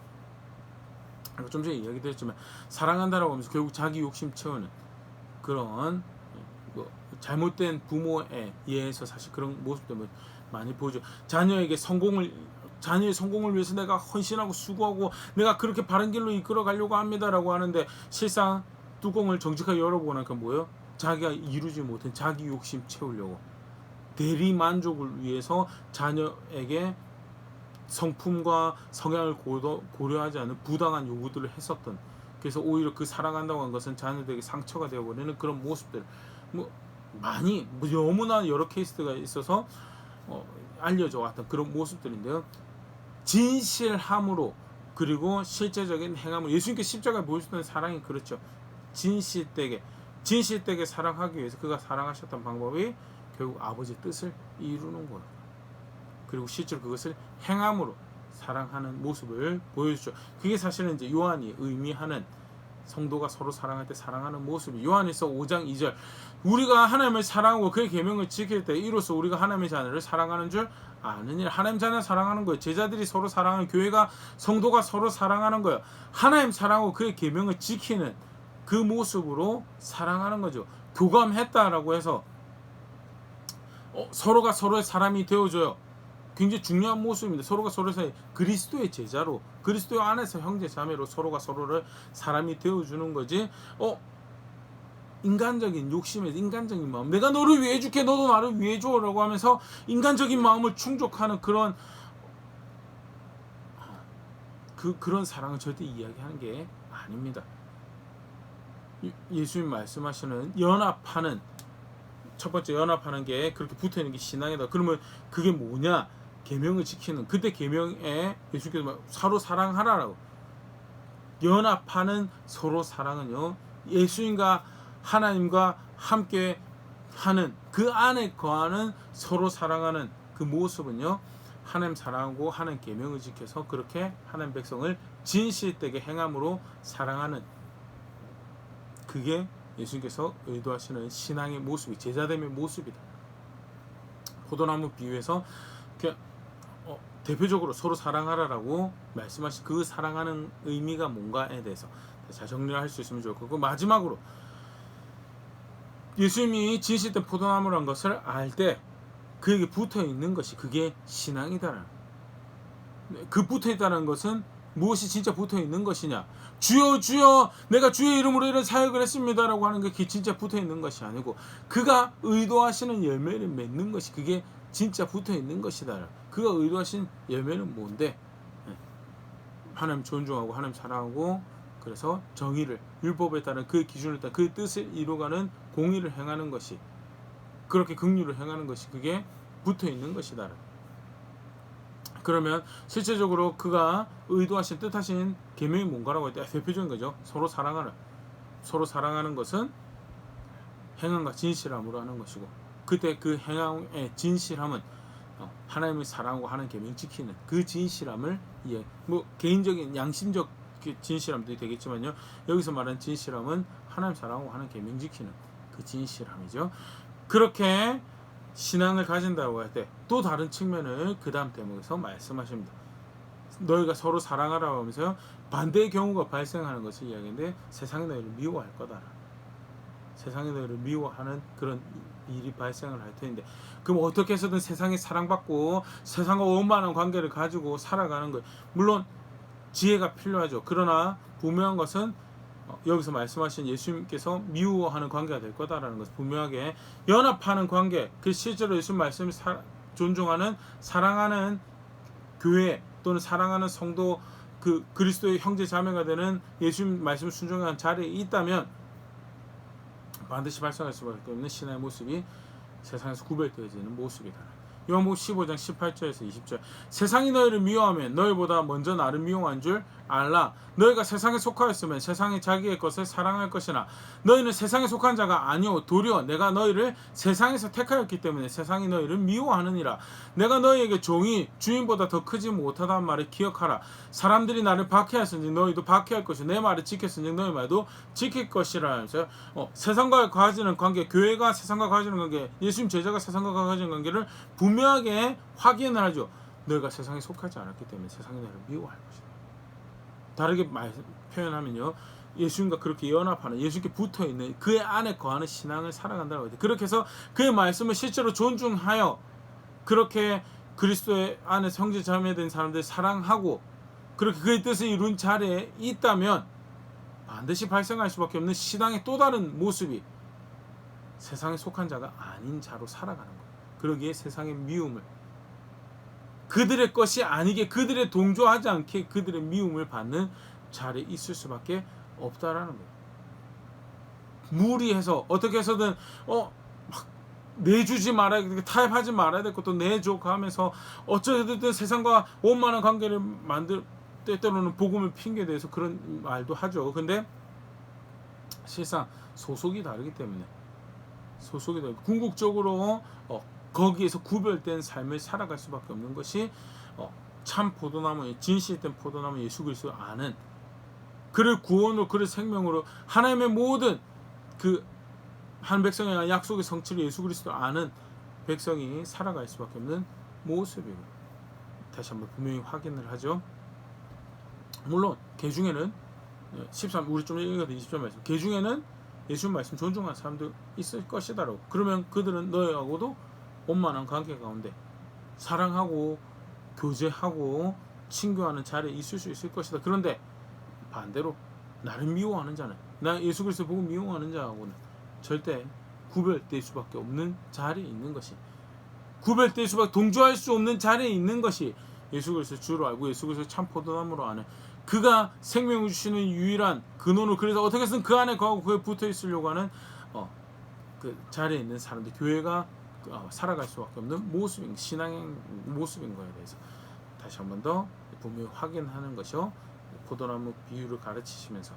좀 전에 이야기도 했지만 사랑한다라고 하면서 결국 자기 욕심 채우는 그런 잘못된 부모에 의해서 사실 그런 모습도 많이 보죠. 자녀의 성공을 위해서 내가 헌신하고 수고하고 내가 그렇게 바른 길로 이끌어 가려고 합니다라고 하는데 실상 뚜껑을 정직하게 열어보고 나니까 뭐예요? 자기가 이루지 못한 자기 욕심 채우려고 대리 만족을 위해서 자녀에게 성품과 성향을 고려하지 않은 부당한 요구들을 했었던, 그래서 오히려 그 사랑한다고 한 것은 자녀들에게 상처가 되어버리는 그런 모습들 많이 너무나 여러 케이스가 있어서 알려져 왔던 그런 모습들인데요. 진실함으로 그리고 실제적인 행함으로 예수님께 십자가에 보여주셨던 사랑이 그렇죠. 진실되게 사랑하기 위해서 그가 사랑하셨던 방법이 결국 아버지의 뜻을 이루는 거예요. 그리고 실제로 그것을 행함으로 사랑하는 모습을 보여주죠. 그게 사실은 이제 요한이 의미하는 성도가 서로 사랑할 때 사랑하는 모습이 요한일서 5장 2절 우리가 하나님을 사랑하고 그의 계명을 지킬 때 이로써 우리가 하나님의 자녀를 사랑하는 줄 아느니라. 하나님 자녀 사랑하는 거예요. 제자들이 서로 사랑하는, 교회가 성도가 서로 사랑하는 거예요. 하나님 사랑하고 그의 계명을 지키는 그 모습으로 사랑하는 거죠. 교감했다라고 해서 서로가 서로의 사람이 되어줘요. 굉장히 중요한 모습입니다. 서로가 서로 사이 그리스도의 제자로, 그리스도 안에서 형제 자매로 서로가 서로를 사람이 되어주는 거지. 인간적인 욕심에서 인간적인 마음, 내가 너를 위해 줄게 너도 나를 위해 줘라고 하면서 인간적인 마음을 충족하는 그런 사랑을 절대 이야기하는 게 아닙니다. 예수님 말씀하시는 연합하는, 첫 번째 연합하는 게 그렇게 붙어있는 게 신앙이다. 그러면 그게 뭐냐? 계명을 지키는. 그때 계명에 예수님께서 서로 사랑하라라고. 연합하는 서로 사랑은요, 예수님과 하나님과 함께 하는 그 안에 거하는 서로 사랑하는 그 모습은요, 하나님 사랑하고 하나님 계명을 지켜서 그렇게 하나님 백성을 진실되게 행함으로 사랑하는, 그게 예수님께서 의도하시는 신앙의 모습이, 제자됨의 모습이다. 포도나무 비유에서 대표적으로 서로 사랑하라라고 말씀하신 그 사랑하는 의미가 뭔가에 대해서 잘 정리할 수 있으면 좋을 거고, 마지막으로 예수님이 진실된 포도나무라는 것을 알 때 그에게 붙어있는 것이 그게 신앙이다라는, 그 붙어있다는 것은 무엇이 진짜 붙어있는 것이냐, 주여 주여 내가 주의 이름으로 이런 사역을 했습니다라고 하는 게 진짜 붙어있는 것이 아니고 그가 의도하시는 열매를 맺는 것이 그게 진짜 붙어있는 것이다. 그가 의도하신 열매는 뭔데? 하나님 존중하고 하나님 사랑하고 그래서 정의를, 율법에 따른 그 기준에 따른 그 뜻을 이루어가는 공의를 행하는 것이, 그렇게 긍휼을 행하는 것이 그게 붙어있는 것이다. 그러면 실제적으로 그가 의도하신 뜻하신 계명이 뭔가라고 할 때 대표적인 거죠. 서로 사랑하는 것은 행함과 진실함으로 하는 것이고, 그때 그 행함의 진실함은 하나님을 사랑하고 하는 계명 지키는 그 진실함을 개인적인 양심적 진실함도 되겠지만요, 여기서 말하는 진실함은 하나님 사랑하고 하는 계명 지키는 그 진실함이죠. 그렇게 신앙을 가진다고 할 때 또 다른 측면을 그 다음 대목에서 말씀하십니다. 너희가 서로 사랑하라고 하면서요, 반대의 경우가 발생하는 것을 이야기하는데 세상이 너희를 미워할 거다. 세상이 너희를 미워하는 그런 일이 발생을 할 텐데, 그럼 어떻게 해서든 세상에 사랑받고 세상과 원만한 관계를 가지고 살아가는 거예요. 물론 지혜가 필요하죠. 그러나 분명한 것은 여기서 말씀하신 예수님께서 미워하는 관계가 될 거다라는 것을 분명하게 연합하는 관계, 그 실제로 예수님 말씀을 존중하는 사랑하는 교회 또는 사랑하는 성도, 그 그리스도의 형제 자매가 되는 예수님 말씀을 순종하는 자리에 있다면 반드시 발생할 수밖에 없는 신앙의 모습이 세상에서 구별되어지는 모습이다. 요한복음 15장 18절에서 20절 세상이 너희를 미워하면 너희보다 먼저 나를 미워한 줄 알라. 너희가 세상에 속하였으면 세상이 자기의 것을 사랑할 것이나 너희는 세상에 속한 자가 아니오 도리어 내가 너희를 세상에서 택하였기 때문에 세상이 너희를 미워하느니라. 내가 너희에게 종이 주인보다 더 크지 못하다는 말을 기억하라. 사람들이 나를 박해하였으니 너희도 박해할 것이요 내 말을 지켰으니 너희 말도 지킬 것이라 하면서 세상과 가지는 관계, 교회가 세상과 가지는 관계, 예수님 제자가 세상과 가지는 관계를 분명하게 확인을 하죠. 너희가 세상에 속하지 않았기 때문에 세상이 너희를 미워할 것이다. 다르게 표현하면요, 예수님과 그렇게 연합하는, 예수님께 붙어있는 그의 안에 거하는 신앙을 살아간다고 해요. 그렇게 해서 그의 말씀을 실제로 존중하여 그렇게 그리스도의 안에 형제 자매된 사람들 사랑하고 그렇게 그의 뜻을 이룬 자리에 있다면 반드시 발생할 수밖에 없는 신앙의 또 다른 모습이 세상에 속한 자가 아닌 자로 살아가는 거예요. 그러기에 세상의 미움을, 그들의 것이 아니게, 그들의 동조하지 않게 그들의 미움을 받는 자리에 있을 수밖에 없다라는 거예요. 무리해서 어떻게 해서든 막 내주지 말아야 돼, 타협하지 말아야 될 것도 내줘 하면서 어쩌든 세상과 원만한 관계를 만들, 때때로는 복음을 핑계 대서 그런 말도 하죠. 근데 실상 소속이 다르기 때문에, 소속이 다르고 궁극적으로 거기에서 구별된 삶을 살아갈 수밖에 없는 것이 참 포도나무, 진실된 포도나무 예수 그리스도 아는, 그를 구원으로, 그를 생명으로, 하나님의 모든 그 한 백성의 약속의 성취를 예수 그리스도 아는 백성이 살아갈 수밖에 없는 모습이고, 다시 한번 분명히 확인을 하죠. 물론 개 중에는 13, 우리 좀 읽어도 20절 말씀, 개 중에는 예수님 말씀 존중하는 사람도 있을 것이다라고. 그러면 그들은 너희하고도 원만한 관계 가운데 사랑하고 교제하고 친교하는 자리에 있을 수 있을 것이다. 그런데 반대로 나를 미워하는 자는, 나 예수 그리스도 보고 미워하는 자하고는 절대 구별될 수밖에 없는 자리에 있는 것이, 구별될 수밖에, 동조할 수 없는 자리에 있는 것이 예수 그리스도 주로 알고 예수 그리스도 참 포도나무로 아는, 그가 생명을 주시는 유일한 근원으로, 그래서 어떻게 해서든 그 안에 거하고 그에 붙어 있으려고 하는 그 자리에 있는 사람들, 교회가 살아갈 수밖에 없는 모습인, 신앙의 모습인 거에 대해서 다시 한 번 더 분명히 확인하는 것이요, 포도나무 비유를 가르치시면서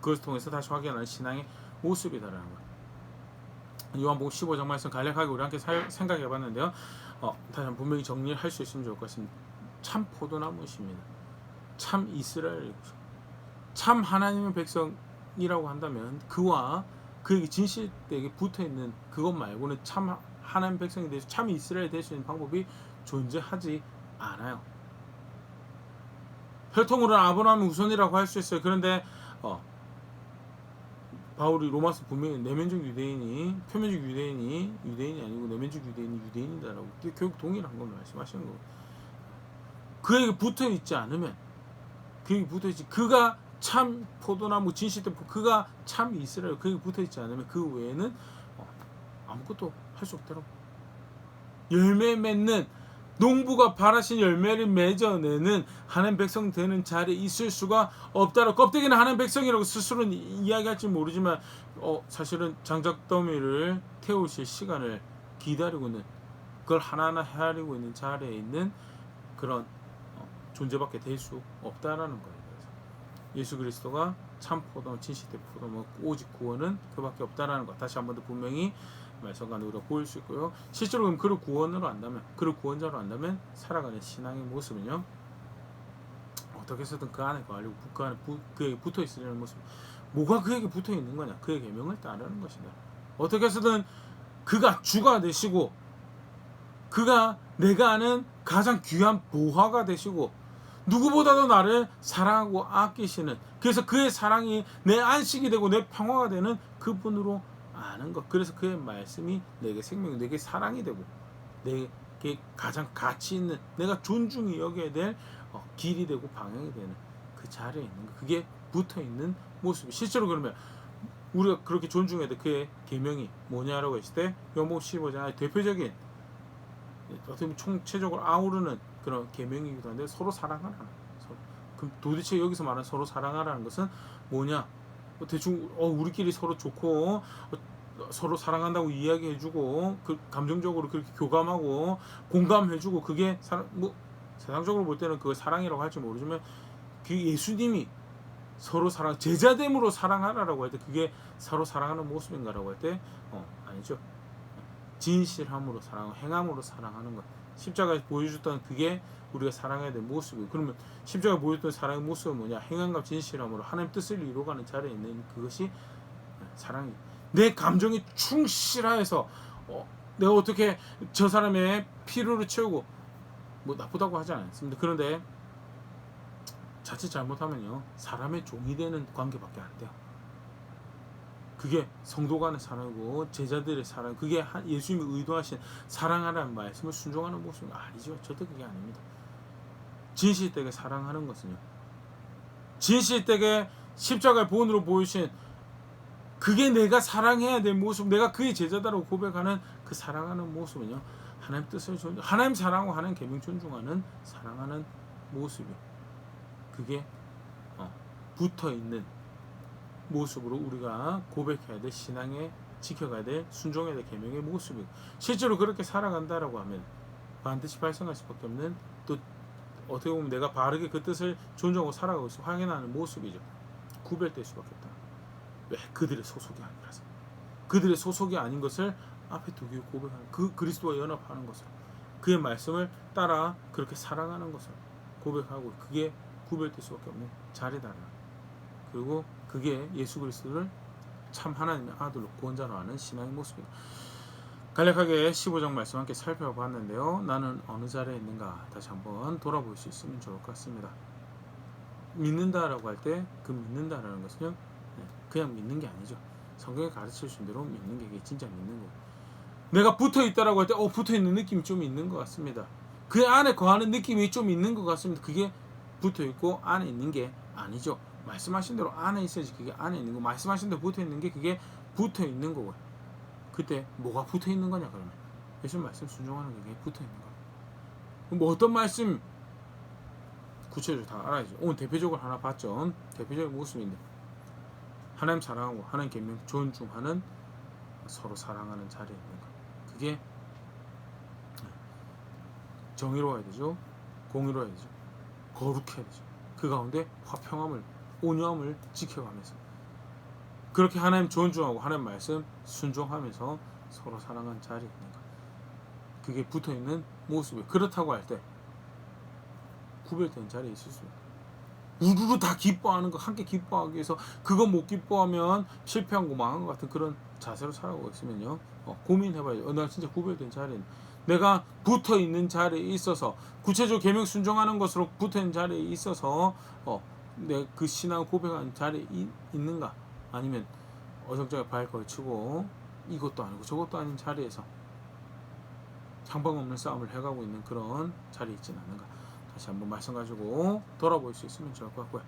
그것을 통해서 다시 확인하는 신앙의 모습이다라는 거예요. 요한복음 15장 말씀 간략하게 우리 함께 생각해 봤는데요. 다시 한번 분명히 정리를 할 수 있으면 좋을 것 같습니다. 참 포도나무이십니다. 참 이스라엘이고 참 하나님의 백성이라고 한다면 그와 그에게 진실되게 붙어있는 그것 말고는 참 하나님 백성이 될 수, 참 이스라엘이 될 수 있는 방법이 존재하지 않아요. 혈통으로는 아브라함의 후손이라고 할 수 있어요. 그런데 바울이 로마서 분명히 내면적 유대인이, 표면적 유대인이 아니고 내면적 유대인이 유대인이다라고 결국 동일한 걸 말씀하시는 거고, 그에게 붙어있지 않으면, 그에게 붙어있지, 그가 참 포도나무 진실된 그가 참 이스라엘, 그에게 붙어있지 않으면 그 외에는 아무것도 할 수 없더라고. 열매 맺는, 농부가 바라신 열매를 맺어내는 하나님 백성 되는 자리에 있을 수가 없다라고. 껍데기는 하나님 백성이라고 스스로는 이야기할지 모르지만 사실은 장작더미를 태우실 시간을 기다리고 있는, 그걸 하나하나 헤아리고 있는 자리에 있는 그런 존재밖에 될 수 없다라는 거예요. 그래서 예수 그리스도가 참 포도나무, 진실된 포도나무, 오직 구원은 그밖에 없다라는 것, 다시 한 번 더 분명히 말씀 가운데 우리가 보일 수 있고요. 실제로 그럼 그를 구원으로 안다면, 그를 구원자로 안다면 살아가는 신앙의 모습은요, 어떻게 해서든 그 안에 거하려고, 그 안에 그에게 붙어 있으려는 모습. 뭐가 그에게 붙어 있는 거냐? 그의 계명을 따르는 것이다. 어떻게 해서든 그가 주가 되시고, 그가 내가 아는 가장 귀한 보화가 되시고, 누구보다도 나를 사랑하고 아끼시는, 그래서 그의 사랑이 내 안식이 되고 내 평화가 되는 그분으로 아는 것. 그래서 그의 말씀이 내게 생명이, 내게 사랑이 되고, 내게 가장 가치 있는, 내가 존중히 여겨야 될 길이 되고 방향이 되는 그 자리에 있는 것. 그게 붙어 있는 모습이, 실제로 그러면 우리가 그렇게 존중해야 될 그의 계명이 뭐냐라고 했을 때 요한복음 15장의 대표적인, 어떻게 보면 총체적으로 아우르는 그런 계명이기도 한데, 서로 사랑하라는. 그럼 도대체 여기서 말하는 서로 사랑하라는 것은 뭐냐? 대충 우리끼리 서로 좋고 서로 사랑한다고 이야기해주고, 그 감정적으로 그렇게 교감하고 공감해주고, 그게 세상적으로 볼 때는 그걸 사랑이라고 할지 모르지만 그 예수님이 서로 사랑, 제자됨으로 사랑하라라고 할 때 그게 서로 사랑하는 모습인가라고 할 때 아니죠. 진실함으로 사랑, 행함으로 사랑하는 것. 십자가에 보여줬던 그게 우리가 사랑해야 될 모습이고, 그러면 십자가에 보여줬던 사랑의 모습은 뭐냐? 행함과 진실함으로 하나님 뜻을 이루어가는 자리에 있는 그것이 사랑이. 내 감정이 충실하여서 내가 어떻게 저 사람의 필요를 채우고, 뭐 나쁘다고 하지 않습니다. 그런데 자칫 잘못하면요, 사람의 종이 되는 관계밖에 안 돼요. 그게 성도 간의 사랑이고 제자들의 사랑, 그게 예수님이 의도하신 사랑하라는 말씀을 순종하는 모습은 아니죠. 절대 그게 아닙니다. 진실되게 사랑하는 것은요, 진실되게 십자가의 본으로 보이신 그게 내가 사랑해야 될 모습, 내가 그의 제자다라고 고백하는 그 사랑하는 모습은요, 하나님 뜻을 존중, 하나님 사랑하고 하나님 계명 존중하는 사랑하는 모습이, 그게 붙어있는 모습으로 우리가 고백해야 될 신앙에 지켜가야 될 순종해야 될 계명의 모습이고, 실제로 그렇게 살아간다라고 하면 반드시 발생할 수밖에 없는, 또 어떻게 보면 내가 바르게 그 뜻을 존중하고 살아가고 있어 확인하는 모습이죠. 구별될 수밖에 없다. 왜? 그들의 소속이 아니라서. 그들의 소속이 아닌 것을 앞에 두고 고백하는, 그 그리스도와 연합하는 것을, 그의 말씀을 따라 그렇게 살아가는 것을 고백하고, 그게 구별될 수밖에 없는 자리다. 그리고 그게 예수 그리스도를 참 하나님의 아들로 구원자로 아는 신앙의 모습입니다. 간략하게 15장 말씀 함께 살펴봤는데요. 나는 어느 자리에 있는가 다시 한번 돌아볼 수 있으면 좋을 것 같습니다. 믿는다라고 할 때 그 믿는다라는 것은요, 그냥 믿는 게 아니죠. 성경에 가르쳐 준 대로 믿는 게 진짜 믿는 거고, 내가 붙어있다라고 할 때 붙어있는 느낌이 좀 있는 것 같습니다. 그 안에 거하는 느낌이 좀 있는 것 같습니다. 그게 붙어있고 안에 있는 게 아니죠. 말씀하신 대로 안에 있어야지 그게 안에 있는 거, 말씀하신 대로 붙어있는 게 그게 붙어있는 거고요. 그때 뭐가 붙어있는 거냐? 그러면 예수님 말씀 순종하는 게 붙어있는 거예요. 뭐 어떤 말씀 구체적으로 다 알아야죠. 오늘 대표적으로 하나 봤죠. 대표적인 모습인데, 하나님 사랑하고 하나님 계명 존중하는, 서로 사랑하는 자리에 있는 거, 그게 정의로워야 되죠. 공의로워야 되죠. 거룩해야 되죠. 그 가운데 화평함을, 온유함을 지켜가면서 그렇게 하나님 존중하고 하나님 말씀 순종하면서 서로 사랑하는 자리에 있는 것, 그게 붙어있는 모습이. 그렇다고 할 때 구별된 자리에 있을 수 있다. 우르르 다 기뻐하는 거, 함께 기뻐하기 위해서 그거 못 기뻐하면 실패한 거, 망한 것 같은 그런 자세로 살아가고 있으면요, 고민해봐야죠. 나 진짜 구별된 자리에, 내가 붙어있는 자리에 있어서 구체적으로 계명 순종하는 것으로 붙어있는 자리에 있어서 내 그 신앙 고백하는 자리에 있는가, 아니면 어정쩡하게 발 걸치고 이것도 아니고 저것도 아닌 자리에서 상방 없는 싸움을 해가고 있는 그런 자리에 있지는 않는가, 다시 한번 말씀 가지고 돌아볼 수 있으면 좋을 것 같고요.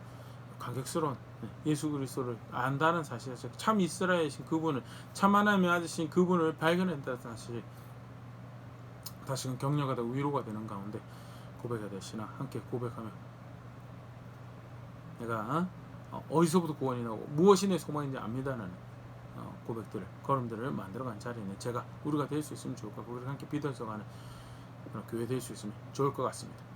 감격스러운 예수 그리스도를 안다는 사실, 참 이스라엘이신 그분을, 참 하나님의 아들이신 그분을 발견했다는 사실, 다시금 격려가 되고 위로가 되는 가운데 고백해야 될 신앙 함께 고백하며, 내가 어디서부터 구원이 나오고 무엇이 내 소망인지 압니다라는 고백들을, 걸음들을 만들어간 자리에는 제가, 우리가 될 수 있으면 좋을 것 같고, 우리가 함께 믿어서 가는 그런 교회 될 수 있으면 좋을 것 같습니다.